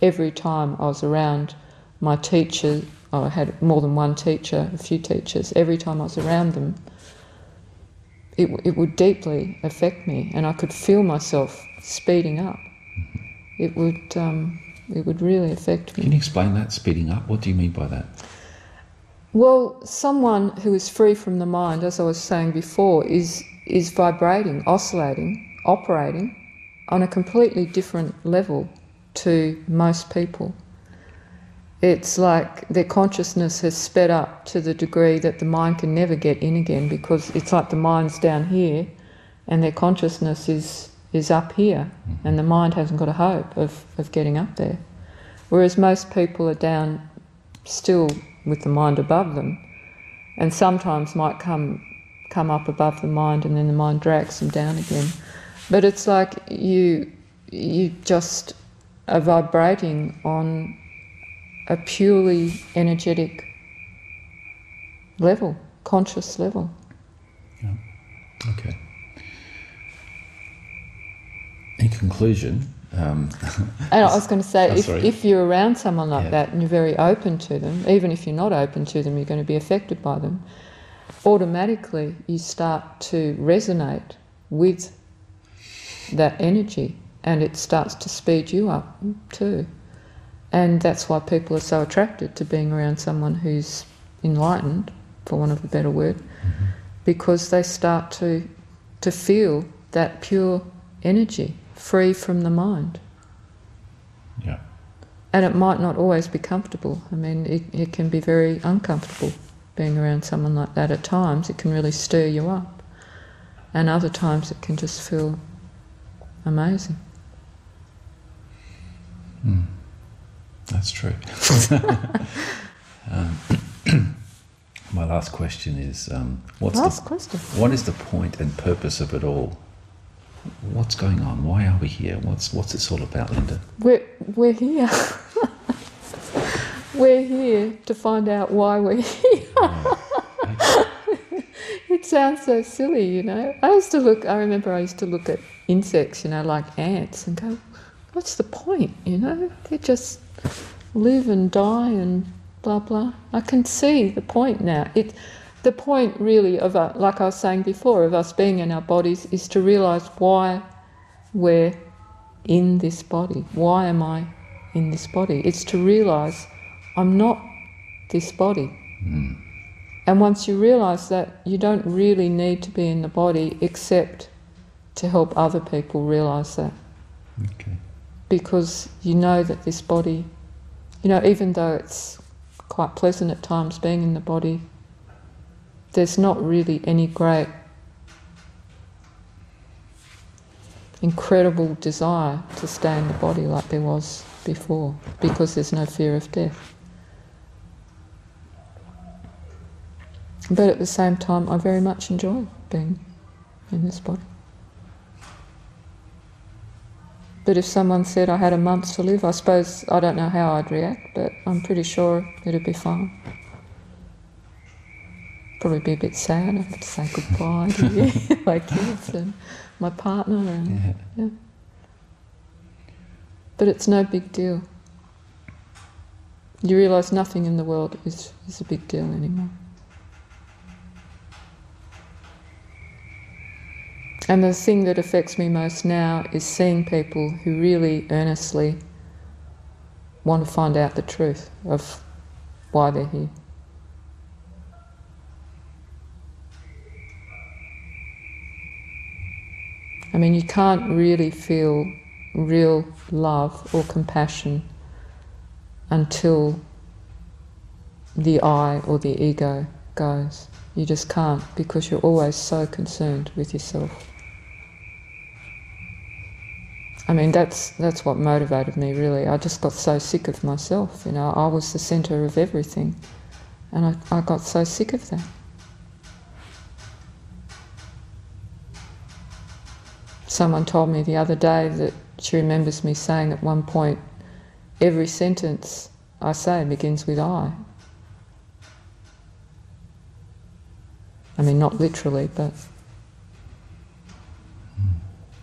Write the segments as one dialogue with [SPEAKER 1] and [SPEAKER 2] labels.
[SPEAKER 1] every time I was around my teacher, I had more than one teacher, a few teachers, every time I was around them, it would deeply affect me, and I could feel myself speeding up. It would really affect me.
[SPEAKER 2] Can you explain that, speeding up? What do you mean by that?
[SPEAKER 1] Well, someone who is free from the mind, as I was saying before, is vibrating, oscillating, operating on a completely different level to most people. It's like their consciousness has sped up to the degree that the mind can never get in again, because it's like the mind's down here and their consciousness is up here, and the mind hasn't got a hope of getting up there. Whereas most people are down still with the mind above them, and sometimes might come up above the mind, and then the mind drags them down again. But it's like you just are vibrating on a purely energetic level, conscious level.
[SPEAKER 2] Yeah. Okay. In conclusion,
[SPEAKER 1] and I was going to say, if you're around someone like that and you're very open to them, even if you're not open to them, you're going to be affected by them, automatically you start to resonate with that energy, and it starts to speed you up too. And that's why people are so attracted to being around someone who's enlightened, for want of a better word, because they start to feel that pure energy, free from the mind.
[SPEAKER 2] Yeah.
[SPEAKER 1] And it might not always be comfortable. I mean, it can be very uncomfortable being around someone like that. At times it can really stir you up, and other times it can just feel amazing.
[SPEAKER 2] That's true. My last question is, what is the point and purpose of it all? What's going on? Why are we here? What's this all about, Linda?
[SPEAKER 1] We're here. We're here to find out why we're here. It sounds so silly, you know. I remember I used to look at insects, you know, like ants, and go, what's the point, you know? They just live and die and blah, blah. I can see the point now. The point really of, like I was saying before, of us being in our bodies is to realise why we're in this body. Why am I in this body? It's to realise I'm not this body. And once you realise that, you don't really need to be in the body except to help other people realise that.
[SPEAKER 2] Okay.
[SPEAKER 1] Because you know that this body, you know, even though it's quite pleasant at times being in the body, there's not really any great, incredible desire to stay in the body like there was before, because there's no fear of death. But at the same time, I very much enjoy being in this body. But if someone said I had a month to live, I suppose, I don't know how I'd react, but I'm pretty sure it'd be fine. Probably be a bit sad. I'd have to say goodbye to you, my kids and my partner. And, yeah. But it's no big deal. You realise nothing in the world is a big deal anymore. And the thing that affects me most now is seeing people who really earnestly want to find out the truth of why they're here. I mean, you can't really feel real love or compassion until the I or the ego goes. You just can't, because you're always so concerned with yourself. I mean, that's what motivated me, really. I just got so sick of myself, you know. I was the centre of everything, and I got so sick of that. Someone told me the other day that she remembers me saying at one point, every sentence I say begins with I. I mean, not literally, but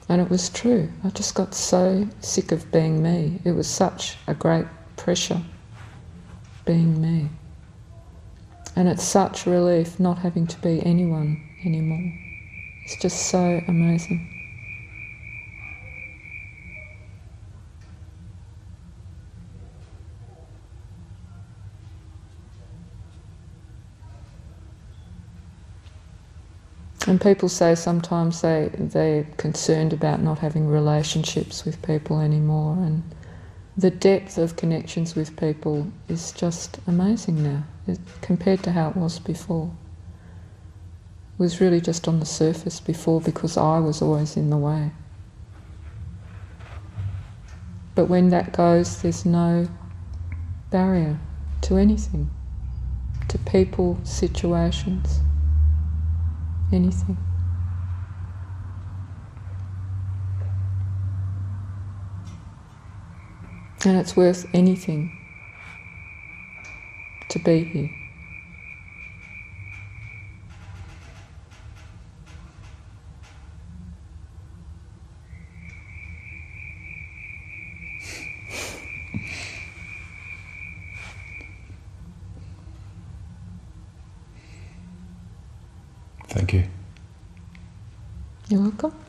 [SPEAKER 1] And it was true. I just got so sick of being me. It was such a great pressure being me. And it's such relief not having to be anyone anymore. It's just so amazing. And people say sometimes they're concerned about not having relationships with people anymore, and the depth of connections with people is just amazing now, compared to how it was before. It was really just on the surface before because I was always in the way. But when that goes, there's no barrier to anything, to people, situations, anything. And it's worth anything to be here.
[SPEAKER 2] Thank you.
[SPEAKER 1] You're welcome.